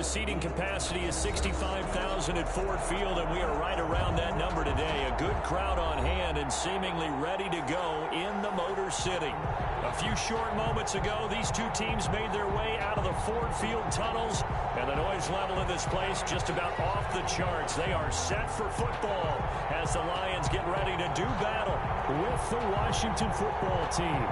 the seating capacity is 65,000 at Ford Field, and we are right around that number today. A good crowd on hand and seemingly ready to go in the Motor City. A few short moments ago, these two teams made their way out of the Ford Field tunnels, and the noise level in this place just about off the charts. They are set for football as the Lions get ready to do battle with the Washington football team.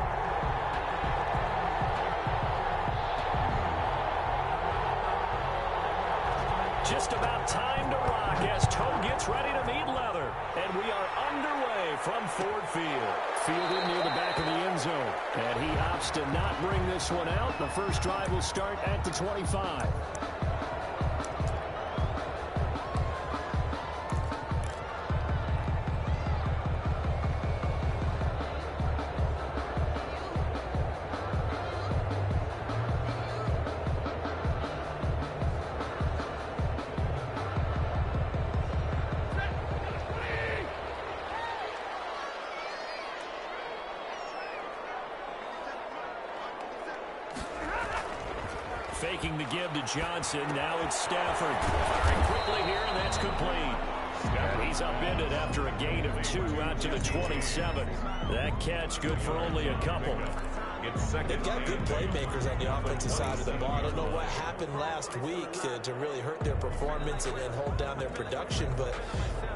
Just about time to rock as Toe gets ready to meet leather. And we are underway from Ford Field. Fielded near the back of the end zone. And he opts to not bring this one out. The first drive will start at the 25. Faking the give to Johnson. Now it's Stafford. Firing quickly here, and that's complete. And he's upended after a gain of 2 out to the 27. That catch good for only a couple. They've got good playmakers on the offensive side of the ball. I don't know what happened last week to really hurt their performance and hold down their production, but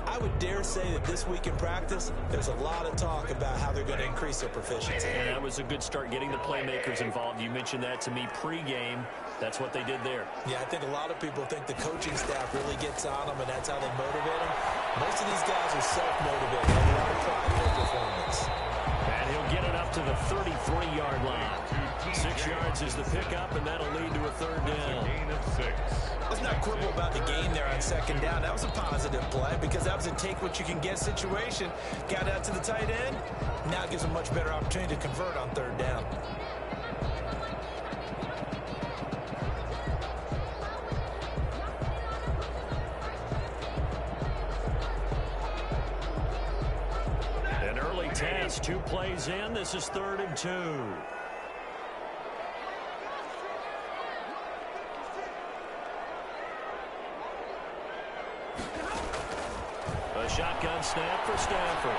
I would dare say that this week in practice, there's a lot of talk about how they're going to increase their proficiency. And that was a good start getting the playmakers involved. You mentioned that to me pregame. That's what they did there. Yeah, I think a lot of people think the coaching staff really gets on them, and that's how they motivate them. Most of these guys are self-motivated. They have a lot of pride in their performance. And he'll get it up to the 33-yard line. 6 yards is the pickup, and that'll lead to a third down. Let's not quibble about the gain there on second down. That was a positive play because that was a take-what-you-can-get situation. Got out to the tight end. Now gives a much better opportunity to convert on third down. An early test, 2 plays in. This is 3rd and 2. A shotgun snap for Stafford.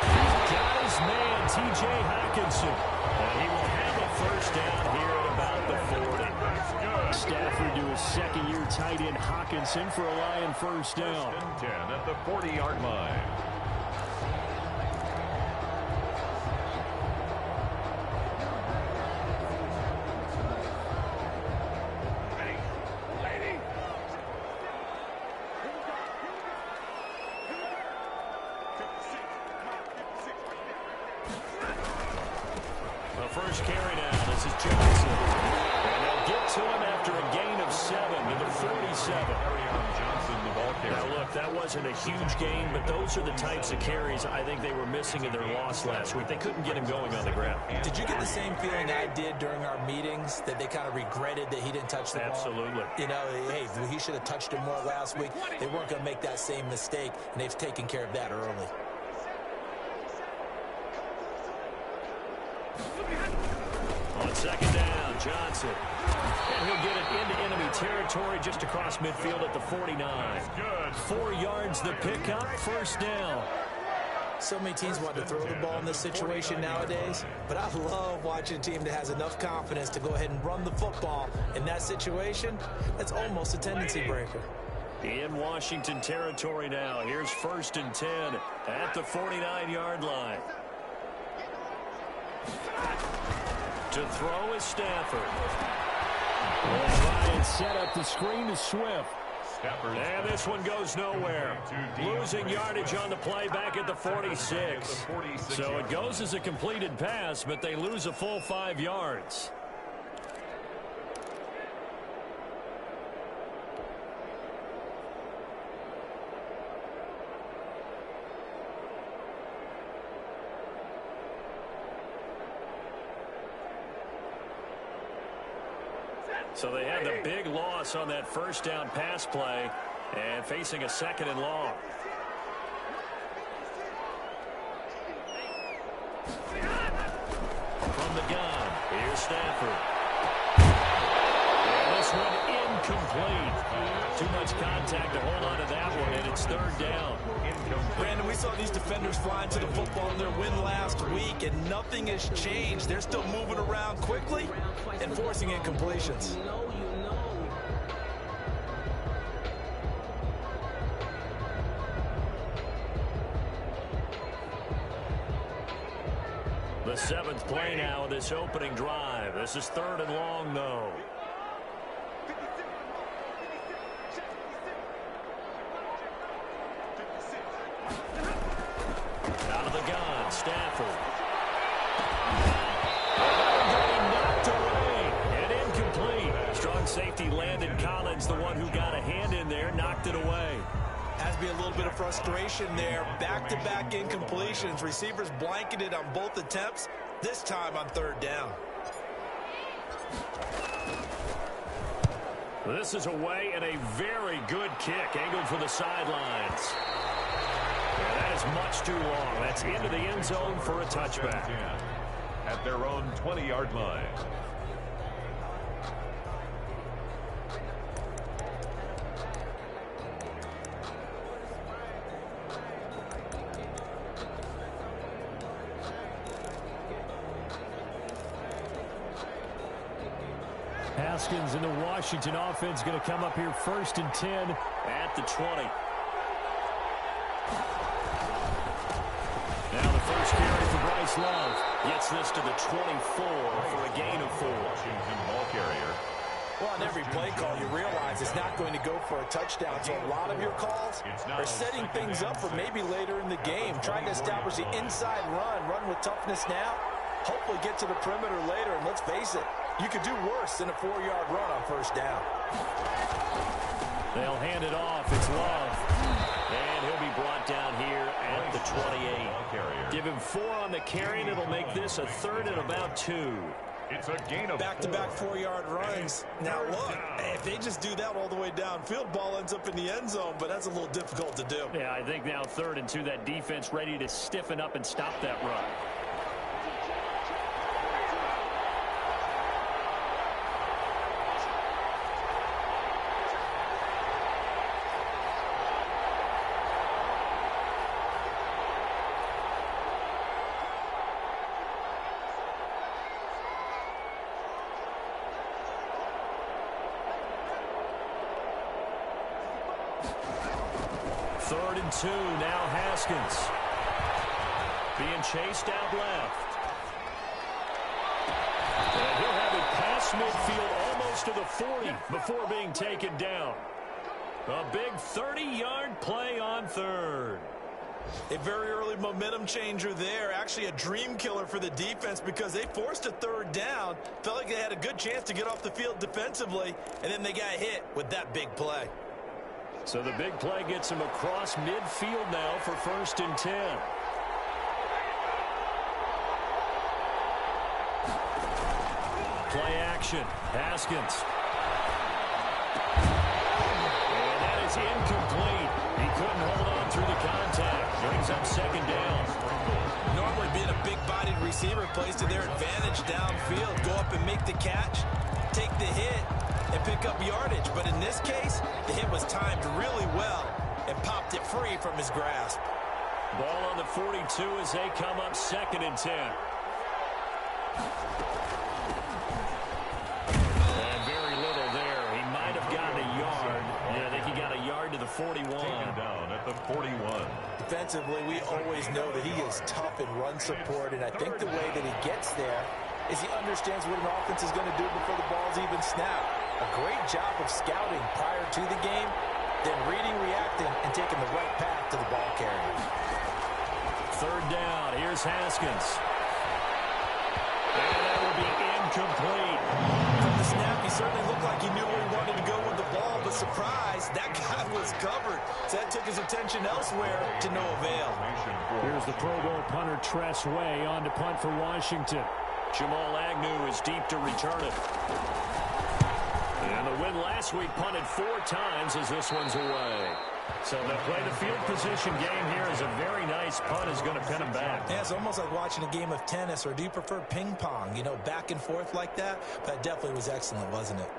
He's got his man, T.J. Hockenson. And he will have a first down here at about the 40. Stafford to his second-year tight end Hockenson for a Lion first down. 10 at the 40-yard line. First carry now. This is Johnson. And they'll get to him after a gain of 7 to the 47. Now, look, that wasn't a huge gain, but those are the types of carries I think they were missing in their loss last week. They couldn't get him going on the ground. Did you get the same feeling I did during our meetings, that they kind of regretted that he didn't touch the ball? Absolutely. You know, hey, he should have touched him more last week. They weren't going to make that same mistake, and they've taken care of that early. On second down, Johnson. And he'll get it into enemy territory just across midfield at the 49. 4 yards the pickup, first down. So many teams want to throw the ball in this situation nowadays, but I love watching a team that has enough confidence to go ahead and run the football. In that situation, that's almost a tendency breaker. In Washington territory now. Here's 1st and 10 at the 49-yard line. To throw is Stafford. And set up the screen to Swift. And this one goes nowhere. Losing yardage on the play back at the 46. So it goes as a completed pass, but they lose a full 5 yards. So they had the big loss on that first down pass play and facing a 2nd and long. From the gun, here's Stafford. And this this one incomplete. Too much contact to hold on to that one, and it's third down. Brandon, we saw these defenders flying to the football in their win last week, and nothing has changed. They're still moving around quickly and forcing incompletions. The seventh play now of this opening drive. This is third and long, though. Out of the gun, Stafford. Knocked away and incomplete. Strong safety Landon Collins, the one who got a hand in there, knocked it away. Has to be a little bit of frustration there. Back-to-back incompletions. Receivers blanketed on both attempts, this time on third down. This is away and a very good kick, angled for the sidelines. Yeah, that is much too long. That's into the end zone for a touchback. At their own 20-yard line. Haskins and the Washington offense going to come up here first and 10 at the 20. Now the first carry for Bryce Love. Gets this to the 24 for a gain of 4. Washington ball carrier. Well, on every play call, you realize it's not going to go for a touchdown. So a lot of your calls are setting things up for maybe later in the game, trying to establish the inside run with toughness now. Hopefully get to the perimeter later, and let's face it, you could do worse than a 4-yard run on first down. They'll hand it off. It's Love. And he'll be brought down here at the 28. Give him 4 on the carry, and it'll make this a third and about 2. It's a gain of back-to-back 4-yard runs. Now look, if they just do that all the way downfield, ball ends up in the end zone, but that's a little difficult to do. Yeah, I think now third and 2, that defense ready to stiffen up and stop that run. Third and 2, now Haskins. Being chased out left. And he'll have it past midfield almost to the 40 before being taken down. A big 30-yard play on third. A very early momentum changer there. Actually a dream killer for the defense because they forced a third down. Felt like they had a good chance to get off the field defensively, and then they got hit with that big play. So the big play gets him across midfield now for first and 10. Play action. Haskins. And that is incomplete. He couldn't hold on through the contact. Brings up second down. Normally being a big-bodied receiver plays to their advantage downfield. Go up and make the catch, take the hit, and pick up yardage. But in this case, the hit was timed really well and popped it free from his grasp. Ball on the 42 as they come up second and 10. And very little there. He might have gotten a yard. Yeah, I think he got a yard to the 41. Taken down at the 41. Defensively, we always know that he is tough in run support, and I think the way that he gets there is he understands what an offense is going to do before the ball's even snapped. A great job of scouting prior to the game, then reading, reacting, and taking the right path to the ball carrier. Third down. Here's Haskins. And that will be incomplete. From the snap, he certainly looked like he knew where he wanted to go with the ball, but surprise, that guy was covered. So that took his attention elsewhere to no avail. Here's the Pro Bowl punter Tress Way on to punt for Washington. Jamal Agnew is deep to return it. And the win last week punted 4 times as this one's away. So they'll play the field position game here as a very nice punt is going to pin him back. Yeah, it's almost like watching a game of tennis, or do you prefer ping pong? You know, back and forth like that? That definitely was excellent, wasn't it?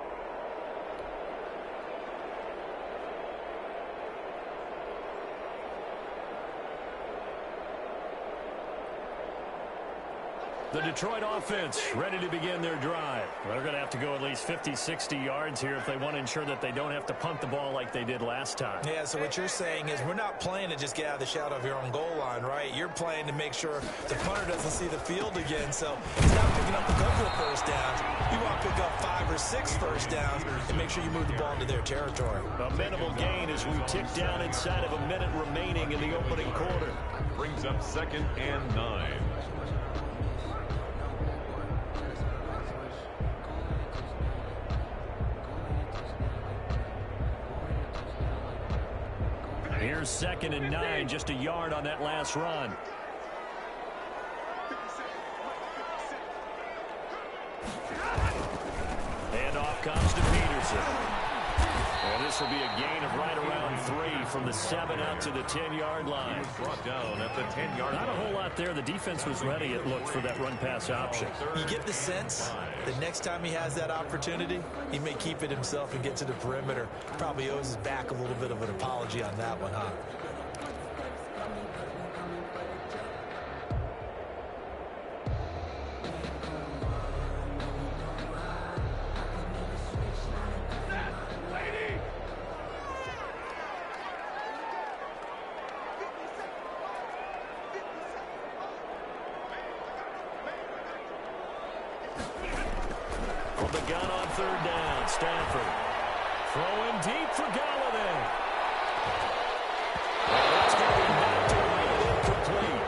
The Detroit offense ready to begin their drive. They're going to have to go at least 50, 60 yards here if they want to ensure that they don't have to punt the ball like they did last time. Yeah, so what you're saying is we're not playing to just get out of the shadow of your own goal line, right? You're playing to make sure the punter doesn't see the field again. So he's not picking up a couple of first downs. You want to pick up 5 or 6 first downs and make sure you move the ball into their territory. A minimal gain as we tick down inside of a minute remaining in the opening quarter. Brings up 2nd and 9. Here's 2nd and 9, just a yard on that last run. And off comes to Peterson. And this will be a gain of right around 3 from the 7 out to the 10-yard line. He was brought down at the 10-yard line. Not a whole lot there. The defense was ready, it looked, for that run-pass option. You get the sense that next time he has that opportunity, he may keep it himself and get to the perimeter. Probably owes his back a little bit of an apology on that one, huh? The gun on 3rd down. Stanford throwing deep for Galladay. Well, that's going to be knocked away, incomplete.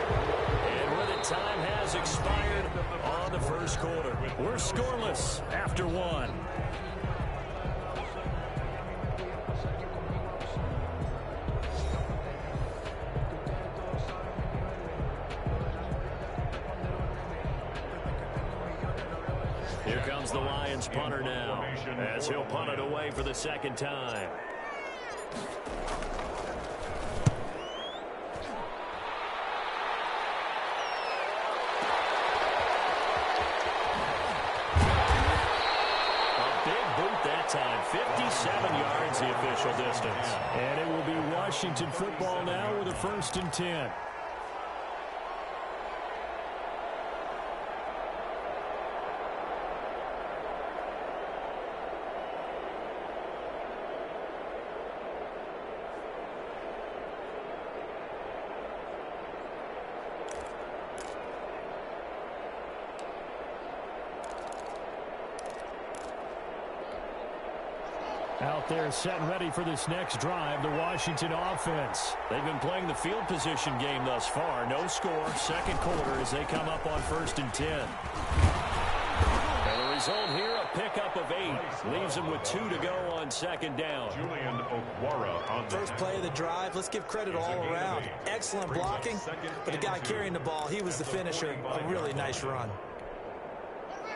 And with it, time has expired on the first quarter. We're scoreless after 1. Here comes the Lions punter now, as he'll punt it away for the 2nd time. A big boot that time, 57 yards the official distance. And it will be Washington football now with a 1st and 10. Out there set and ready for this next drive, the Washington offense. They've been playing the field position game thus far. No score, 2nd quarter as they come up on 1st and 10. And the result here, a pickup of 8. Leaves them with 2 to go on 2nd down. Julian Okwara on the First play of the drive, let's give credit all around. Excellent blocking, but the guy carrying the ball, he was the finisher. A really nice run.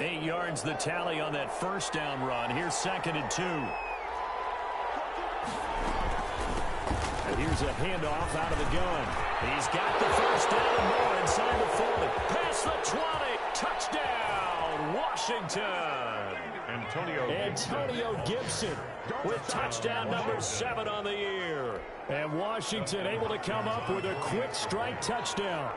8 yards the tally on that 1st down run. Here's 2nd and 2. And here's a handoff out of the gun. He's got the 1st down and more inside the 40. Past the 20. Touchdown, Washington. Antonio Gibson with touchdown number 7 on the year. And Washington able to come up with a quick strike touchdown.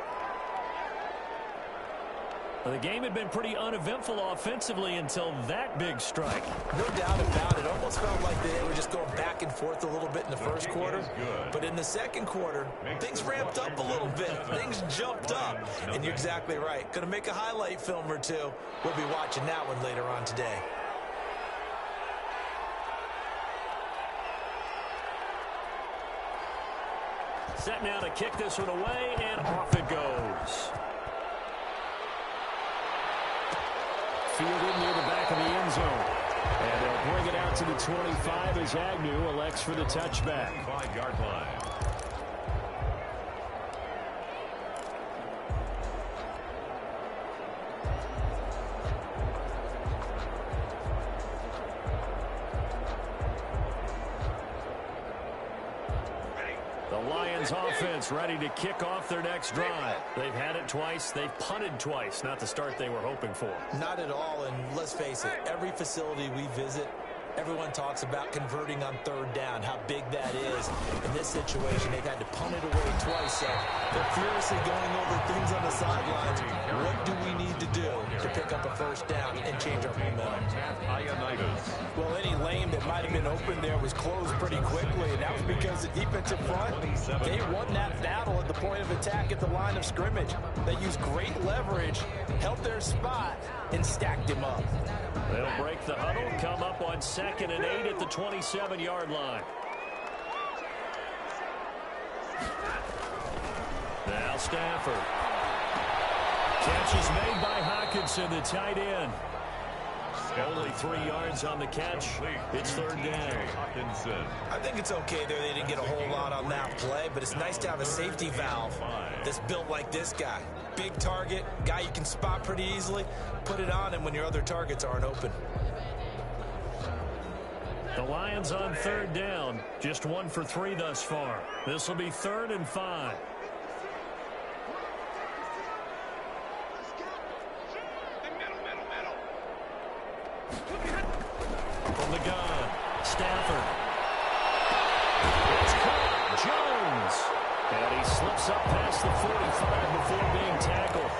The game had been pretty uneventful offensively until that big strike. No doubt about it. Almost felt like they were just going back and forth a little bit in the first quarter. But in the 2nd quarter, things ramped up a little bit. Things jumped up. And you're exactly right. Going to make a highlight film or two. We'll be watching that one later on today. Set now to kick this one away, and off it goes. Fielded near the back of the end zone. And they'll bring it out to the 25 as Agnew elects for the touchback. 5-yard line. The Lions offense ready to kick off their next drive. They've had it twice. They've punted twice. Not the start they were hoping for. Not at all. And let's face it, every facility we visit, Everyone talks about converting on third down, how big that is. In this situation, they've had to punt it away twice, so they're furiously going over things on the sidelines. What do we need to do to pick up a first down and change our momentum? Well, any lane that might have been open there was closed pretty quickly, and that was because the defensive front, they won that battle at the point of attack at the line of scrimmage. They used great leverage, held their spot, and stacked him up. They'll break the huddle, come up on 2nd and 8 at the 27-yard line. Now Stafford. Catch is made by Hockenson, the tight end. Only 3 yards on the catch. It's third down. I think it's okay there. They didn't get a whole lot on that play, but it's nice to have a safety valve that's built like this guy. Big target, guy you can spot pretty easily. Put it on him when your other targets aren't open. The Lions on third down. Just 1 for 3 thus far. This will be 3rd and 5. From the gun, Stafford. It's caught, Jones. And he slips up past the 45 before being tackled.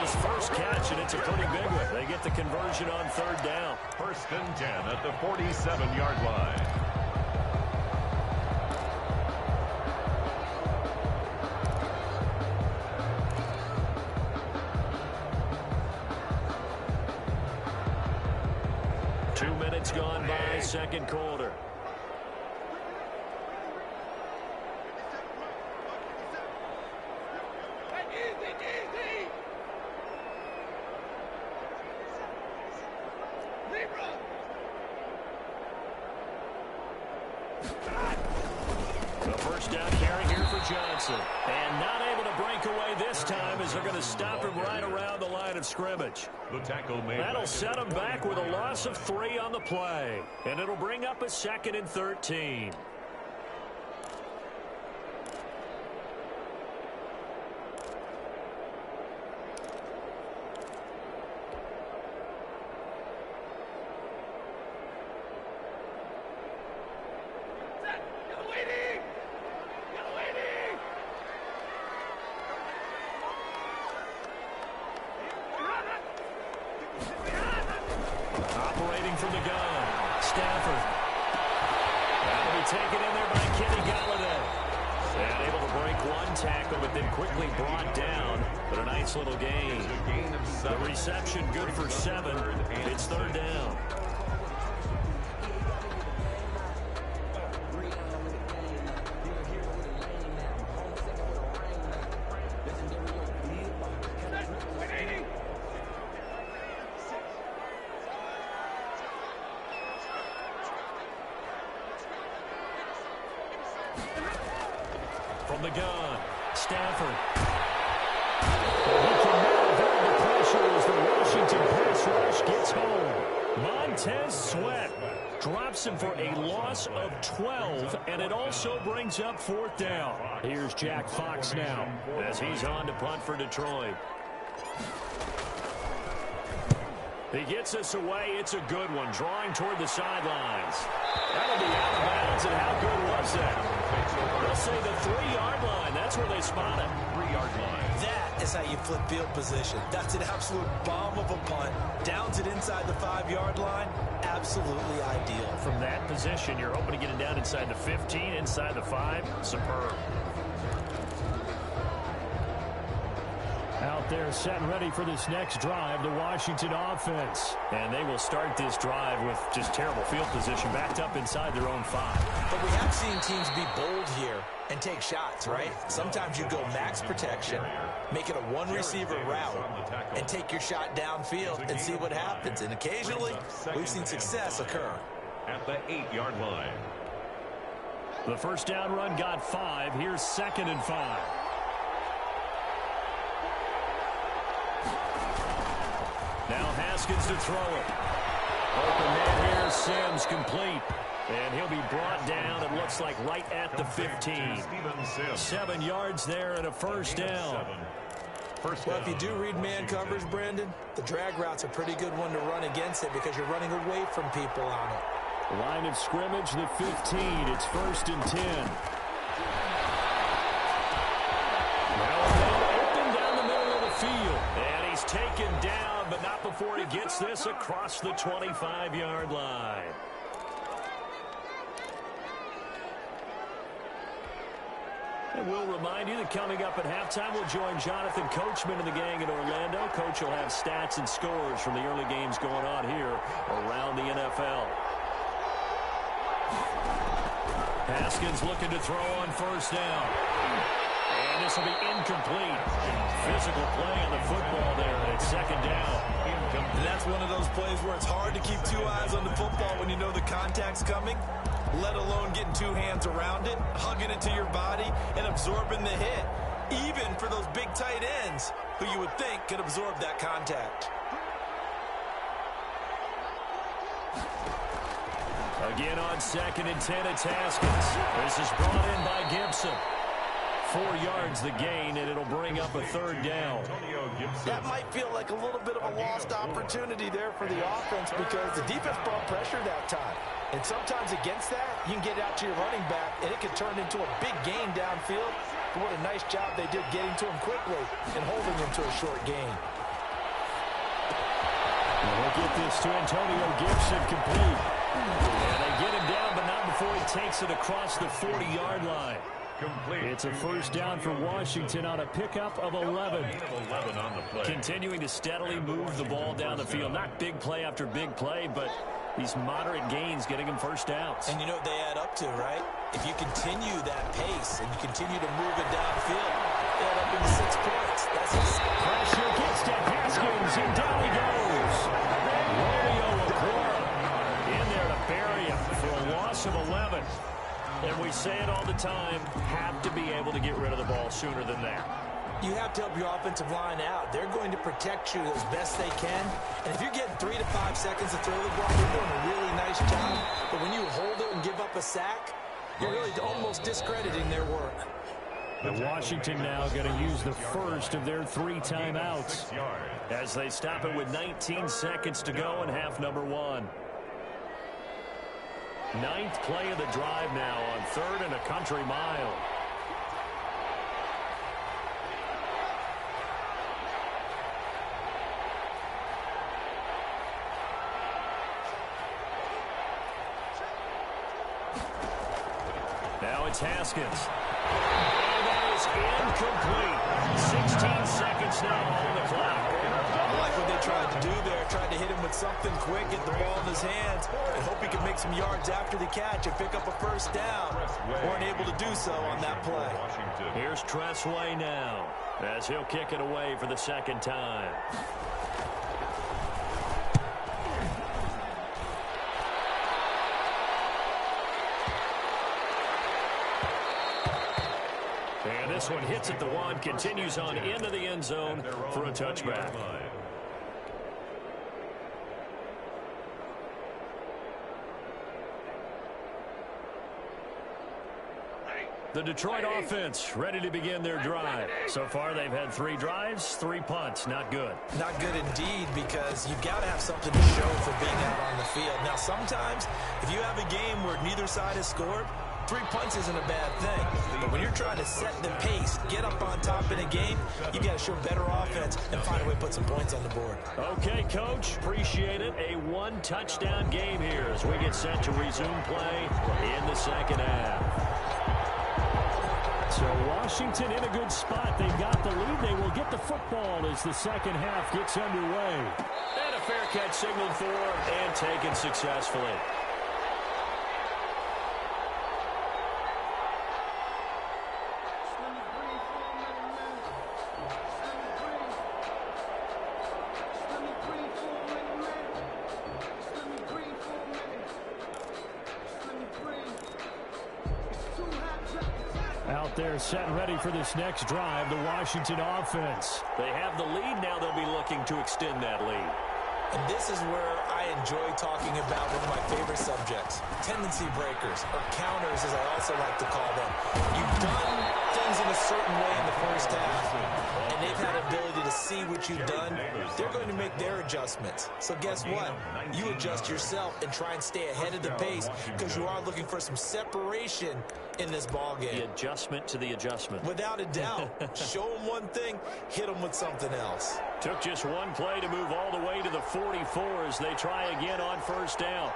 His first catch, and it's a pretty big one. They get the conversion on third down. 1st and 10 at the 47-yard line. Minutes gone by, second quarter. The first down carry here for Johnson. And not able to break away this time as they're going to stop him right around the line of scrimmage. The tackle made. That'll set him back with a loss of 3 on the play. And it'll bring up a 2nd and 13. Operating from the gun, Stafford. That'll be taken in there by Kenny Galladay. And able to break 1 tackle, but then quickly brought down. But a nice little gain. The reception good for 7. It's third down. From the gun, Stafford. He can now avoid the pressure as the Washington pass rush gets home. Montez Sweat drops him for a loss of 12, and it also brings up 4th down. Here's Jack Fox now as he's on to punt for Detroit. He gets us away. It's a good one, drawing toward the sidelines. That'll be out of bounds, and how good was that? They'll say the 3-yard line. That's where they spot him. 3-yard line. That is how you flip field position. That's an absolute bomb of a punt. Downs it inside the 5-yard line. Absolutely ideal. From that position, you're hoping to get it down inside the 15, inside the 5. Superb. Out there set and ready for this next drive, the Washington offense. And they will start this drive with just terrible field position, backed up inside their own 5. But we have seen teams be bold here and take shots, right? Sometimes you go max protection, make it a 1-receiver route, and take your shot downfield and see what happens. And occasionally, we've seen success occur. At the 8-yard line. The first down run got 5. Here's 2nd and 5. Now Haskins to throw it. Open man here, Sims complete. And he'll be brought down, it looks like, right at the 15. 7 yards there and a first down. Well, if you do read man coverage, Brandon, the drag route's a pretty good one to run against it because you're running away from people on it. Line of scrimmage, the 15. It's 1st and 10. Open down the middle of the field. And he's taken down, but not before he gets this across the 25-yard line. And we'll remind you that coming up at halftime, we'll join Jonathan Coachman and the gang in Orlando. Coach will have stats and scores from the early games going on here around the NFL. Haskins looking to throw on 1st down. And this will be incomplete. Physical play on the football there, and it's 2nd down. And that's one of those plays where it's hard to keep 2 eyes on the football when you know the contact's coming, let alone getting 2 hands around it, hugging it to your body, and absorbing the hit, even for those big tight ends who you would think could absorb that contact. Again on 2nd and 10, it's Haskins. This is brought in by Gibson. 4 yards the gain, and it'll bring up a 3rd down. That might feel like a little bit of a lost opportunity there for the offense because the defense brought pressure that time. And sometimes against that, you can get out to your running back, and it can turn into a big gain downfield. But what a nice job they did getting to him quickly and holding him to a short gain. We'll get this to Antonio Gibson complete. And they get him down, but not before he takes it across the 40-yard line. It's a 1st down for Washington on a pickup of 11. Continuing to steadily move the ball down the field. Not big play after big play, but these moderate gains getting him 1st downs. And you know what they add up to, right? If you continue that pace and you continue to move it downfield, they add up into 6 points. That's it. Pressure gets to Haskins, and down he goes. Romeo Okwara in there to bury him for a loss of 11. And we say it all the time, have to be able to get rid of the ball sooner than that. You have to help your offensive line out. They're going to protect you as best they can. And if you're getting 3 to 5 seconds to throw the ball, you're doing a really nice job. But when you hold it and give up a sack, you're really almost discrediting their work. And Washington now going to use the first of their 3 timeouts as they stop it with 19 seconds to go in half number 1. 9th play of the drive now on 3rd and a country mile. Now it's Haskins. And that is incomplete. 16 seconds now on the clock. I like what they tried to do there. Tried to hit him with something quick, get the ball in his hands, and hope he could make some yards after the catch and pick up a 1st down. Weren't able to do so on that play. Here's Tressway now as he'll kick it away for the 2nd time. And this one hits at the 1, continues on into the end zone for a touchback. The Detroit offense ready to begin their drive. So far, they've had 3 drives, 3 punts. Not good. Not good indeed, because you've got to have something to show for being out on the field. Now, sometimes, if you have a game where neither side has scored, 3 punts isn't a bad thing. But when you're trying to set the pace, get up on top in a game, you got to show better offense and find a way to put some points on the board. Okay, Coach. Appreciate it. A 1-touchdown game here as we get set to resume play in the 2nd half. So Washington in a good spot. They've got the lead. They will get the football as the 2nd half gets underway. And a fair catch signaled for and taken successfully. Out there set ready for this next drive, the Washington offense. They have the lead now. They'll be looking to extend that lead. And this is where I enjoy talking about one of my favorite subjects, tendency breakers, or counters as I also like to call them. You've done things in a certain way in the first half, and they've had the ability to see what you've done, they're going to make their adjustments. So guess what? You adjust yourself and try and stay ahead of the pace because you are looking for some separation in this ball game. The adjustment to the adjustment. Without a doubt. Show them one thing, hit them with something else. Took just one play to move all the way to the 44 as they try again on first down.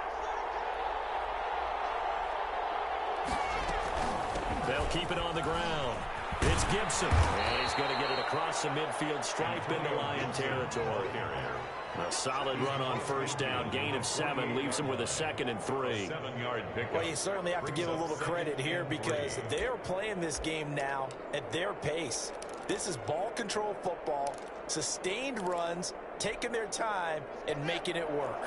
They'll keep it on the ground. It's Gibson. And he's going to get it across the midfield stripe into Lion territory. A solid run on first down. Gain of 7 leaves him with a 2nd and 3. Well, you certainly have to give a little credit here because they're playing this game now at their pace. This is ball control football, sustained runs, taking their time, and making it work.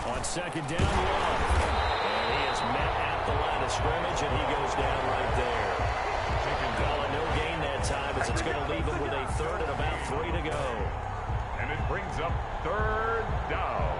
On second down, and he is met at the line of scrimmage, and he goes down right there. Well, no gain that time as it's going to leave him with a 3rd and about 3 to go. And it brings up 3rd down.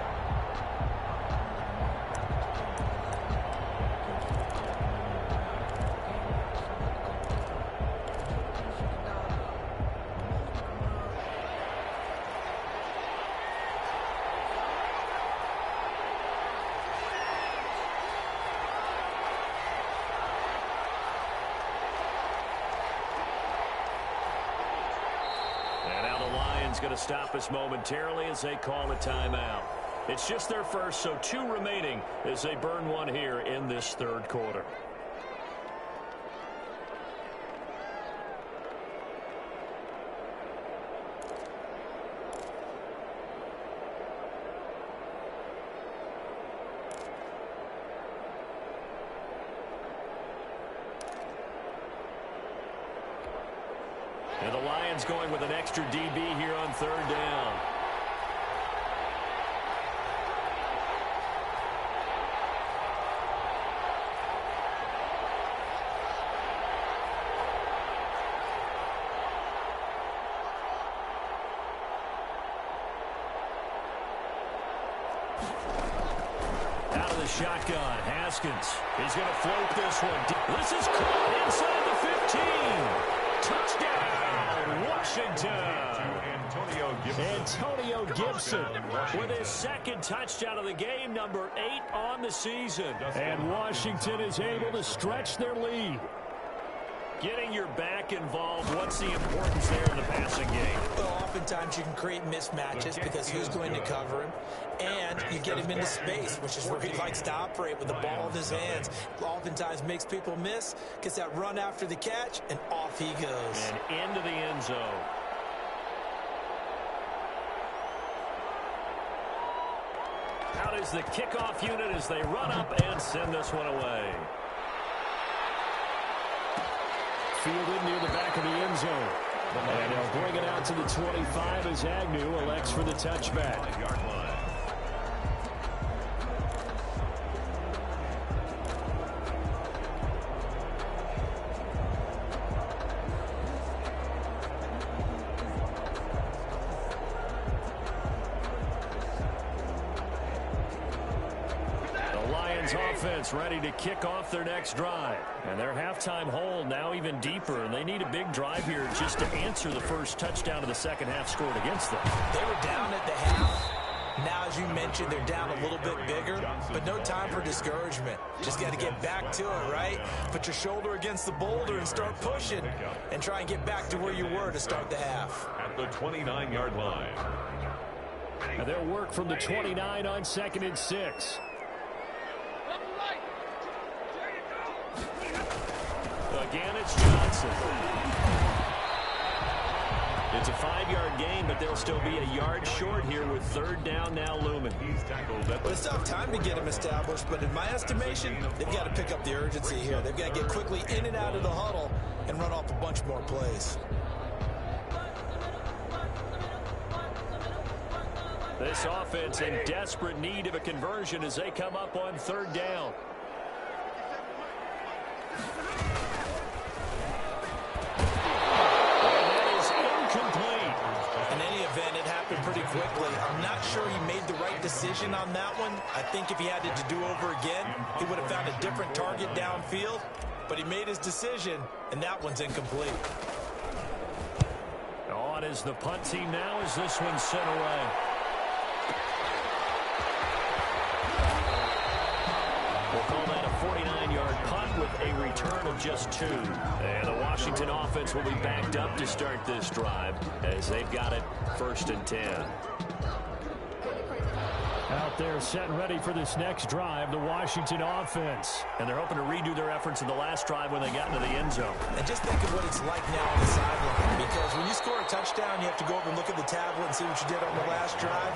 Going to stop us momentarily as they call a timeout. It's just their first, so 2 remaining as they burn one here in this 3rd quarter. And the Lions going with an extra DB here on 3rd down. Out of the shotgun, Haskins. He's going to float this one. This is caught inside the 15. Touchdown, Washington. Antonio Gibson with his 2nd touchdown of the game, number 8 on the season. And Washington is able to stretch their lead. Getting your back involved, what's the importance there in the passing game? Well, oftentimes you can create mismatches because who's going to cover him, and you get him into space, which is where he likes to operate with the ball in his hands. Oftentimes makes people miss, gets that run after the catch, and off he goes. And into the end zone. Out is the kickoff unit as they run up and send this one away. Fielded near the back of the end zone. And they'll bring it out to the 25 as Agnew elects for the touchback. Offense ready to kick off their next drive. And their halftime hole now even deeper, and they need a big drive here just to answer the first touchdown of the second half scored against them. They were down at the half. Now, as you mentioned, they're down a little bit bigger, but no time for discouragement. Just got to get back to it, right? Put your shoulder against the boulder and start pushing and try and get back to where you were to start the half. At the 29-yard line. And they'll work from the 29 on 2nd and 6. Again, it's Johnson. It's a 5-yard gain, but they'll still be a yard short here with 3rd down now looming. He's tackled at Well, it's tough time to get him established, but in my estimation, they've got to pick up the urgency here. They've got to get quickly in and out of the huddle and run off a bunch more plays. This offense in desperate need of a conversion as they come up on 3rd down. quickly. I'm not sure he made the right decision on that one. I think if he had it to do over again, he would have found a different target downfield. But he made his decision, and that one's incomplete. On is the punt team now as this one's sent away. We'll call that a 49-yard punt with a return of just 2. And the Washington offense will be backed up to start this drive as they've got it 1st and 10. Out there set and ready for this next drive, the Washington offense. And they're hoping to redo their efforts in the last drive when they got into the end zone. And just think of what it's like now on the sideline, because when you score a touchdown, you have to go over and look at the tablet and see what you did on the last drive.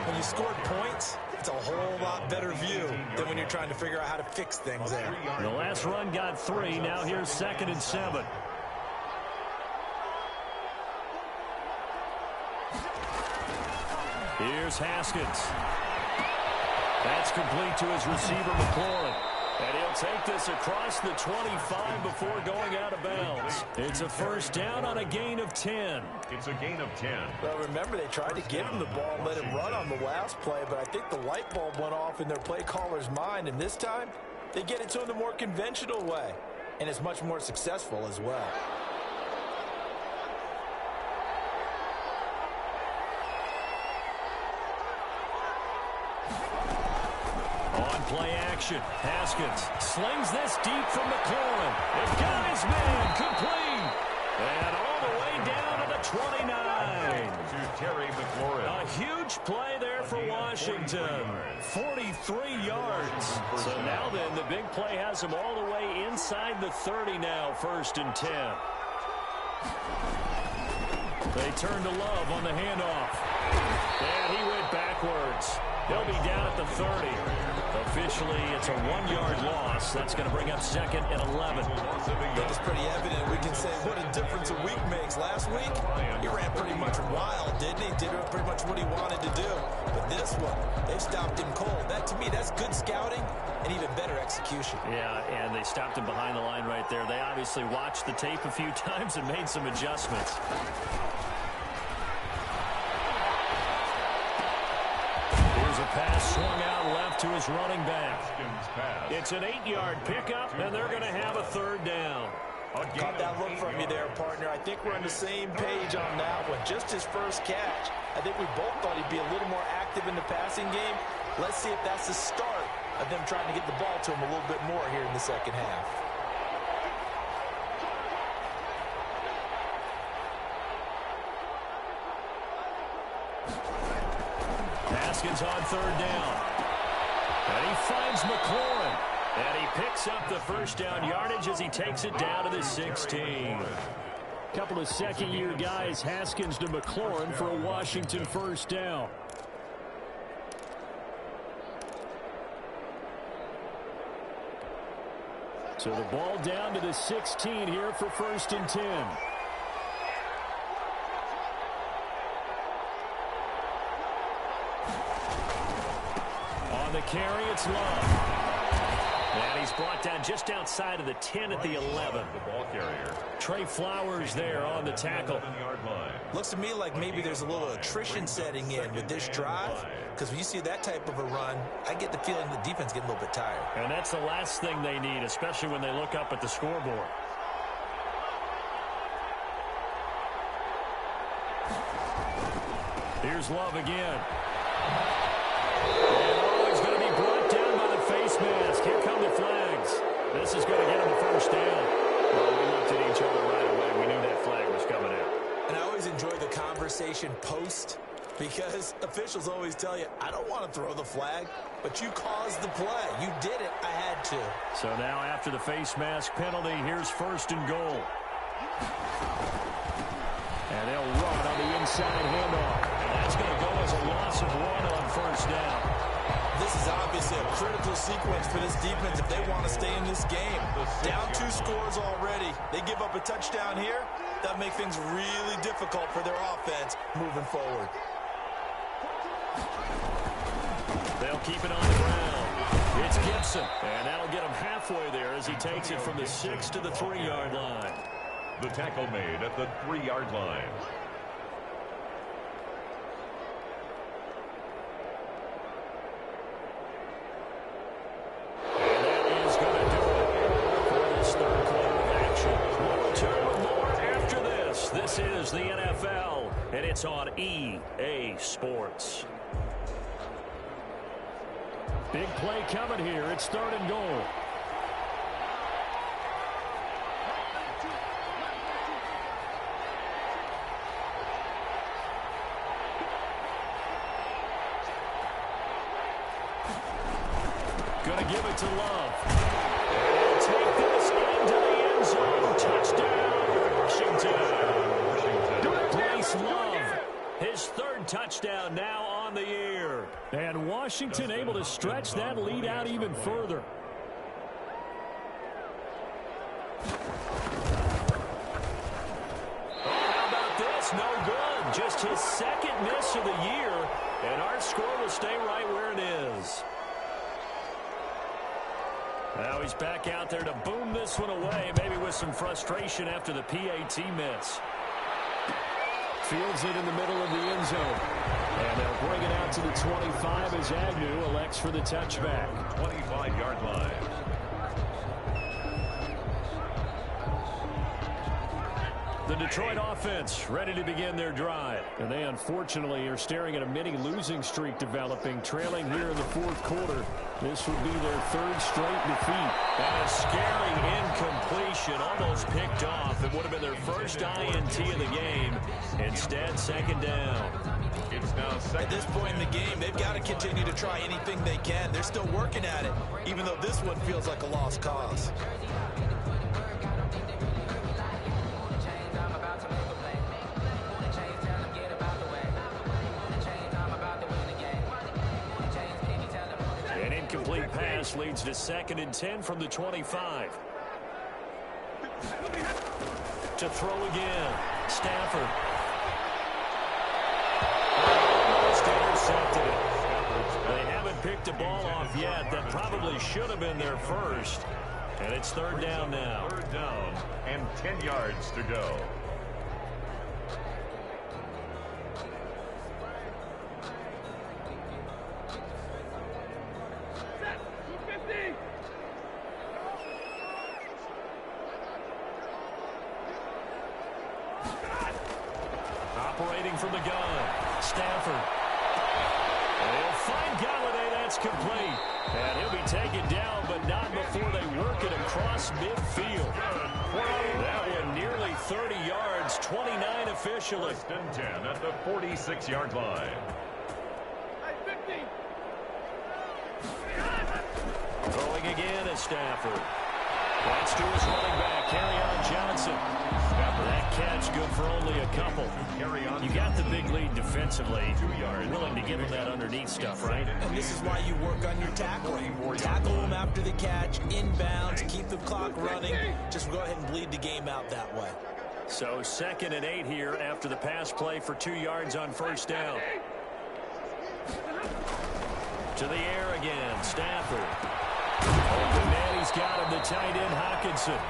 When you scored points, it's a whole lot better view than when you're trying to figure out how to fix things there. The last run got 3. Now here's 2nd and 7. Here's Haskins. That's complete to his receiver, McLaurin. And he'll take this across the 25 before going out of bounds. It's a 1st down on a gain of 10. It's a gain of 10. Well, remember, they tried to give him the ball and let him run on the last play, but I think the light bulb went off in their play caller's mind, and this time they get it to him the more conventional way, and it's much more successful as well. Play action. Haskins slings this deep from McLaurin. It got his man complete. And all the way down to the 29. To Terry McLaurin. A huge play there for Washington. 43 yards. So now then, the big play has him all the way inside the 30 now, 1st and 10. They turn to Love on the handoff. And he went backwards. He'll be down at the 30. Officially, it's a 1-yard loss. That's going to bring up 2nd and 11. I think it's pretty evident. We can say what a difference a week makes. Last week, he ran pretty much wild, didn't he? Did pretty much what he wanted to do. But this one, they stopped him cold. That, to me, that's good scouting and even better execution. Yeah, and they stopped him behind the line right there. They obviously watched the tape a few times and made some adjustments. A pass swung out left to his running back. It's an 8-yard pickup, and they're going to have a 3rd down. Caught that look from you there, partner. I think we're on the same page on that one. Just his first catch. I think we both thought he'd be a little more active in the passing game. Let's see if that's the start of them trying to get the ball to him a little bit more here in the second half. Haskins on 3rd down. And he finds McLaurin. And he picks up the 1st down yardage as he takes it down to the 16. Couple of 2nd-year guys, Haskins to McLaurin for a Washington 1st down. So the ball down to the 16 here for 1st and 10. On the carry, it's Love. And he's brought down just outside of the 10 at the 11. The ball carrier. Trey Flowers there on the tackle. Looks to me like maybe there's a little attrition setting in with this drive, because when you see that type of a run, I get the feeling the defense getting a little bit tired. And that's the last thing they need, especially when they look up at the scoreboard. Here's Love again. And he's going to be brought down by the face mask. Here come the flags. This is going to get him the 1st down. Well, we looked at each other right away. We knew that flag was coming in. And I always enjoy the conversation post, because officials always tell you, I don't want to throw the flag, but you caused the play. You did it. I had to. So now after the face mask penalty, here's 1st and goal. And they'll run on the inside handoff. And that's going to go as a loss of 1 on 1st down. This is obviously a critical sequence for this defense if they want to stay in this game. Down 2 scores already. They give up a touchdown here. That'll make things really difficult for their offense moving forward. They'll keep it on the ground. It's Gibson. And that'll get him halfway there as he takes it from the 6 to the 3-yard line. The tackle made at the 3-yard line. the NFL, and it's on EA Sports. Big play coming here. It's 3rd and goal. Going to give it to Love. And take this into the end zone. Touchdown, Washington. Bryce Love, his 3rd touchdown now on the year. And Washington able to stretch that lead out even further. Oh, how about this? No good. Just his 2nd miss of the year. And our score will stay right where it is. Now he's back out there to boom this one away, maybe with some frustration after the PAT miss. Fields it in the middle of the end zone. And they'll bring it out to the 25 as Agnew elects for the touchback. 25-yard line. The Detroit offense ready to begin their drive. And they unfortunately are staring at a mini losing streak developing, trailing here in the 4th quarter. This would be their 3rd straight defeat. And a scary incompletion, almost picked off. It would have been their first INT of the game. Instead, 2nd down. It's now 2nd. At this point in the game, they've got to continue to try anything they can. They're still working at it, even though this one feels like a lost cause. Incomplete pass leads to 2nd and 10 from the 25. To throw again. Stafford. Almost intercepted it. They haven't picked a ball off yet. That probably should have been their first. And it's 3rd down now. 3rd down and 10 yards to go. Operating from the gun. Stafford. And he'll find Galladay. That's complete. And he'll be taken down, but not before they work it across midfield. That one nearly 30 yards, 29 officially. 1st and 10 at the 46-yard line. Throwing again is Stafford. That's to his running back, Kerryon Johnson. That catch good for only a couple. You got the big lead defensively. 2 yards. Willing to give them that underneath stuff, right? And this is why you work on your tackling. Tackle them after the catch, inbounds, keep the clock running. Just go ahead and bleed the game out that way. So 2nd and 8 here after the pass play for 2 yards on 1st down. To the air again, Stafford. Open man, he's got him, the tight end, Hockenson.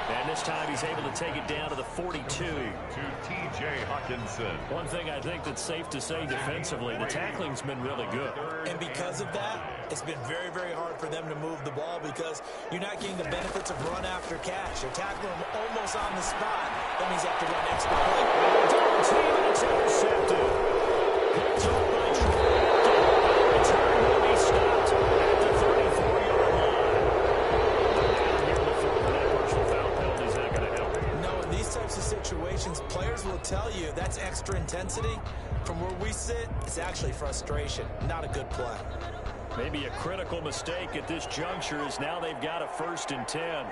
And this time he's able to take it down to the 42. To T.J. Hockenson. One thing I think that's safe to say defensively, the tackling's been really good. And because of that, it's been very, very hard for them to move the ball because you're not getting the benefits of run after catch. You're tackling them almost on the spot. That means you have to run extra quick. Double team, and it's intercepted. Picked up by Troy. Return will be stopped at the 34-yard line. Here in the 4th, that personal foul penalty is not going to help. No, in these types of situations, players will tell you that's extra intensity. From where we sit, it's actually frustration, not a good play. Maybe a critical mistake at this juncture is now they've got a 1st and 10.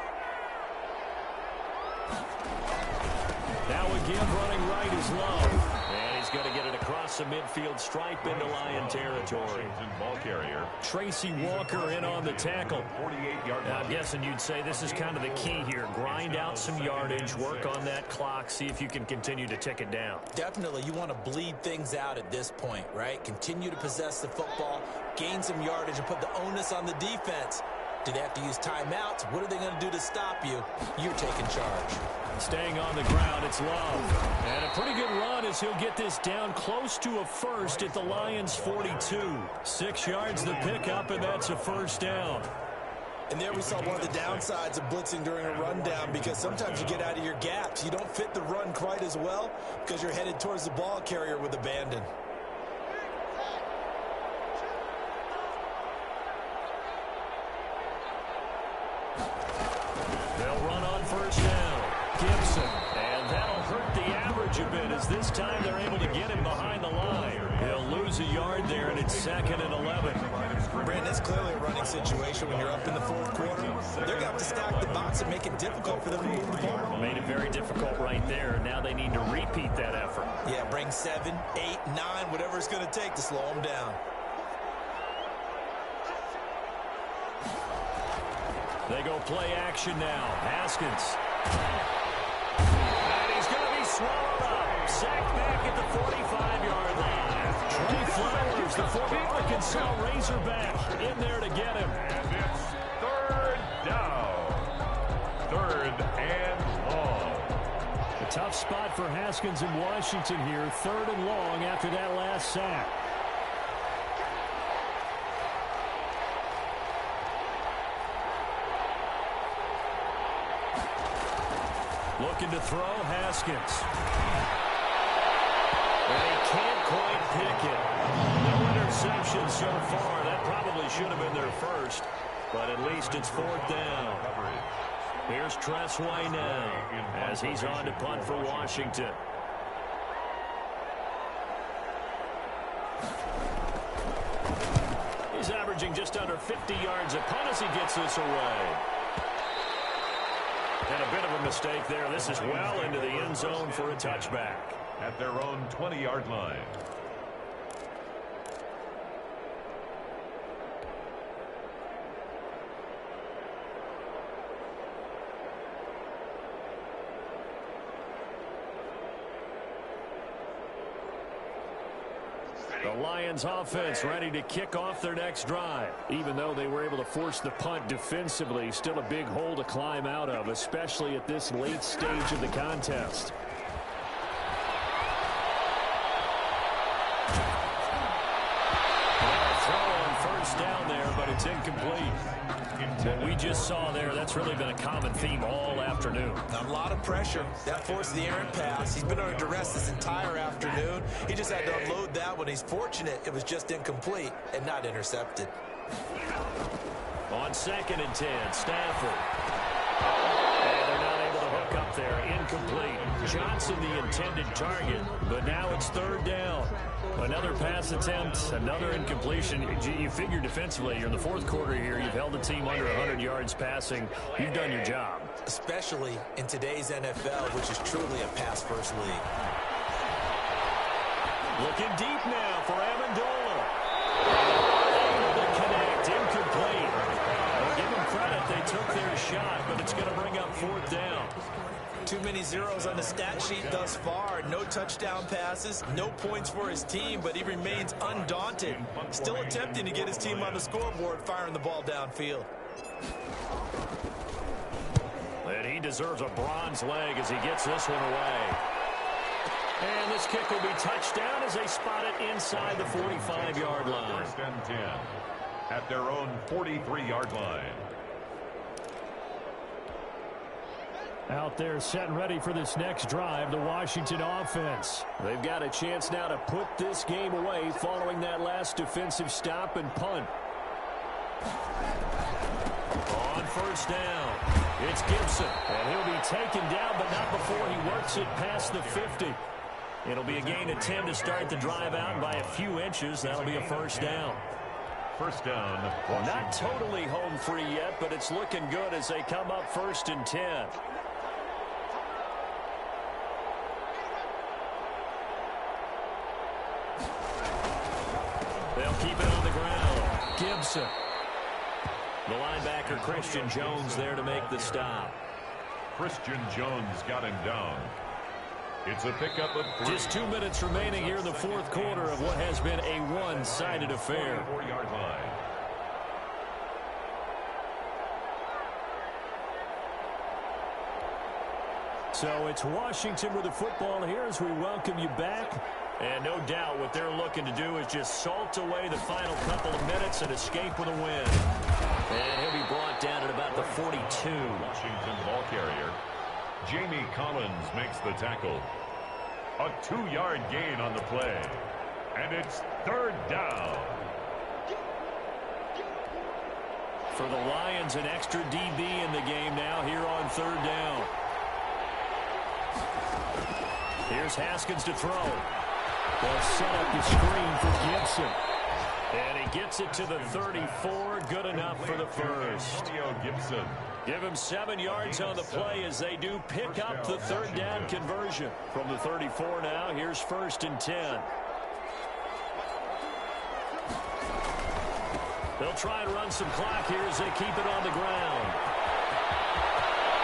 Now again running right is Love. And he's going to get it across the midfield stripe into Lion territory. Ball carrier. Tracy Walker in on the tackle. 48-yard Now, I'm guessing you'd say this is kind of the key here. Grind out some yardage, work on that clock, see if you can continue to tick it down. Definitely, you want to bleed things out at this point, right? Continue to possess the football, gain some yardage, and put the onus on the defense. Do they have to use timeouts? What are they going to do to stop you? You're taking charge. Staying on the ground, it's Love. And a pretty good run as he'll get this down close to a 1st at the Lions' 42. 6 yards the pickup, and that's a 1st down. And there we saw one of the downsides of blitzing during a rundown, because sometimes you get out of your gaps. You don't fit the run quite as well because you're headed towards the ball carrier with abandon. They'll run on first down. Gibson. And that'll hurt the average a bit, as this time they're able to get him behind the line. He'll lose a yard there, and it's 2nd and 11. Brandon, it's clearly a running situation when you're up in the fourth quarter. They're going to have to stack the box and make it difficult for them to move the ball. Made it very difficult right there. Now they need to repeat that effort. Yeah, bring 7, 8, 9, whatever it's going to take to slow them down. They go play action now. Haskins. And he's going to be swallowed up. Sacked back at the 45-yard line. Trey Flowers, the former Arkansas Razorback, in there to get him. And it's 3rd down. 3rd and long. A tough spot for Haskins in Washington here. 3rd and long after that last sack. Looking to throw, Haskins. And he can't quite pick it. No interception so far. That probably should have been their first, but at least it's 4th down. Here's Tressway now as he's on to punt for Washington. He's averaging just under 50 yards a punt as he gets this away. And a bit of a mistake there. This is well into the end zone for a touchback. At their own 20-yard line. The Lions offense ready to kick off their next drive. Even though they were able to force the punt defensively, still a big hole to climb out of, especially at this late stage of the contest. Throw on first down there, but it's incomplete. What we just saw there, that's really been a common theme all afternoon. A lot of pressure. That forced the errant pass. He's been under duress this entire afternoon. He just had to unload that one. He's fortunate it was just incomplete and not intercepted. On 2nd and 10, Stafford. And they're not able to hook up there. Incomplete. Johnson the intended target, but now it's 3rd down. Another pass attempt, another incompletion. You figure defensively, you're in the fourth quarter here. You've held the team under 100 yards passing. You've done your job. Especially in today's NFL, which is truly a pass-first league. Looking deep now for Amendola. Able to connect, incomplete. Well, give them credit, they took their shot, but it's going to bring up 4th down. Too many zeros on the stat sheet thus far. No touchdown passes, no points for his team, but he remains undaunted. Still attempting to get his team on the scoreboard, firing the ball downfield. And he deserves a bronze leg as he gets this one away. And this kick will be touched down as they spot it inside the 45-yard line. 1st and 10 at their own 43-yard line. Out there set and ready for this next drive, the Washington offense. They've got a chance now to put this game away following that last defensive stop and punt. On first down, it's Gibson, and he'll be taken down, but not before he works it past the 50. It'll be a gain of 10 to start the drive out by a few inches. That'll be a 1st down. 1st down, Washington. Not totally home free yet, but it's looking good as they come up 1st and 10. They'll keep it on the ground. Gibson. The linebacker, Christian Jones, there to make the stop. Christian Jones got him down. It's a pickup of 3. Just 2 minutes remaining here in the fourth quarter of what has been a one-sided affair. 44-yard line. So it's Washington with the football here as we welcome you back. And no doubt what they're looking to do is just salt away the final couple of minutes and escape with a win. And he'll be brought down at 42. Washington ball carrier. Jamie Collins makes the tackle. A 2-yard gain on the play. And it's third down. For the Lions, an extra DB in the game now here on third down. Here's Haskins to throw. They'll set up the screen for Gibson. And he gets it to the 34. Good enough for the first. Gibson. Give him 7 yards on the play as they do pick up the third down conversion. From the 34 now, here's 1st and 10. They'll try and run some clock here as they keep it on the ground.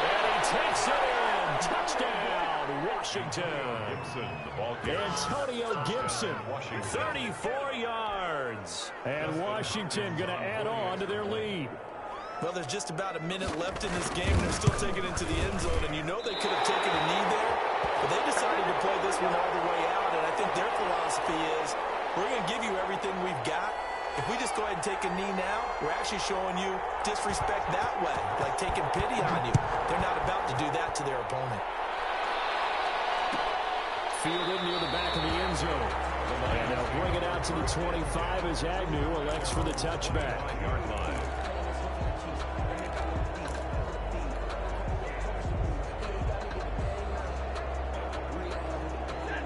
And he takes it in. Touchdown, Washington. Gibson, the ball carrier. Antonio Gibson, 34 yards. And Washington going to add on to their lead. Well, there's just about a minute left in this game, and they're still taking it to the end zone, and you know they could have taken a knee there, but they decided to play this one all the way out, and I think their philosophy is, we're going to give you everything we've got. If we just go ahead and take a knee now, we're actually showing you disrespect that way, like taking pity on you. They're not about to do that to their opponent. Fielded near the back of the end zone. And they'll bring it out to the 25 as Agnew elects for the touchback. Yard line.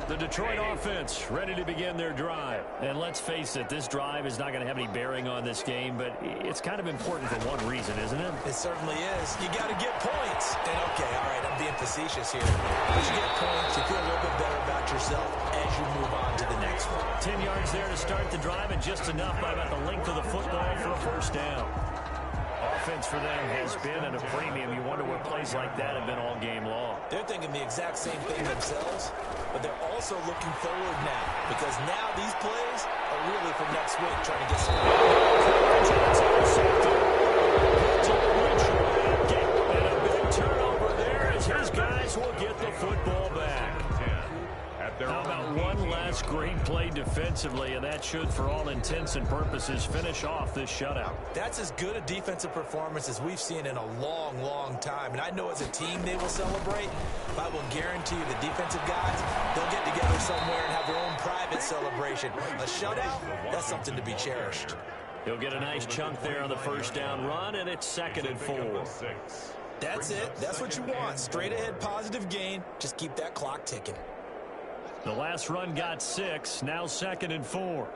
The Detroit offense ready to begin their drive. And let's face it, this drive is not going to have any bearing on this game, but it's kind of important for one reason, isn't it? It certainly is. You got to get points. And okay, all right, I'm being facetious here. Once you get points, you feel a little bit better about yourself as you move on to the next one. 10 yards there to start the drive, and just enough by about the length of the football for a first down. Offense for them has been at a premium. You wonder what plays like that have been all game long. They're thinking the exact same thing themselves, but they're also looking forward now, because now these plays are really for next week, trying to get some. And a big turnover there as his guys will get the football back. How about one last great play defensively, and that should, for all intents and purposes, finish off this shutout. That's as good a defensive performance as we've seen in a long, long time. And I know as a team they will celebrate, but I will guarantee you the defensive guys, they'll get together somewhere and have their own private celebration. A shutout, that's something to be cherished. He'll get a nice chunk there on the first down run, and it's 2nd and 4. That's it. That's what you want. Straight ahead, positive gain. Just keep that clock ticking. The last run got 6, now 2nd and 4.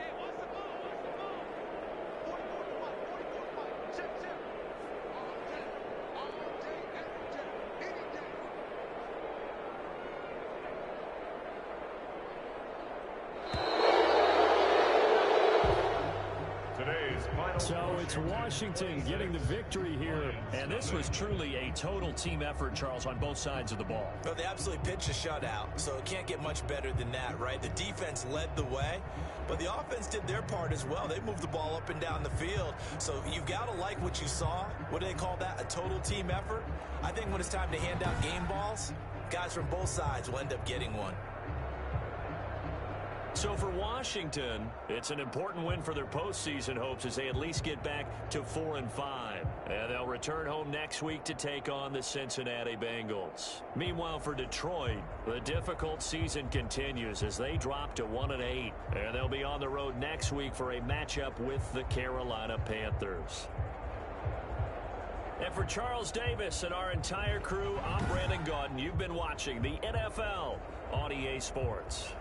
So it's Washington getting the victory here, and this was truly a total team effort, Charles, on both sides of the ball. Well, they absolutely pitched a shutout, so it can't get much better than that, right? The defense led the way, but the offense did their part as well. They moved the ball up and down the field, so you've got to like what you saw. What do they call that? A total team effort? I think when it's time to hand out game balls, guys from both sides will end up getting one. So for Washington, it's an important win for their postseason hopes as they at least get back to 4-5. And they'll return home next week to take on the Cincinnati Bengals. Meanwhile, for Detroit, the difficult season continues as they drop to 1-8. And they'll be on the road next week for a matchup with the Carolina Panthers. And for Charles Davis and our entire crew, I'm Brandon Gaudin. You've been watching the NFL on EA Sports.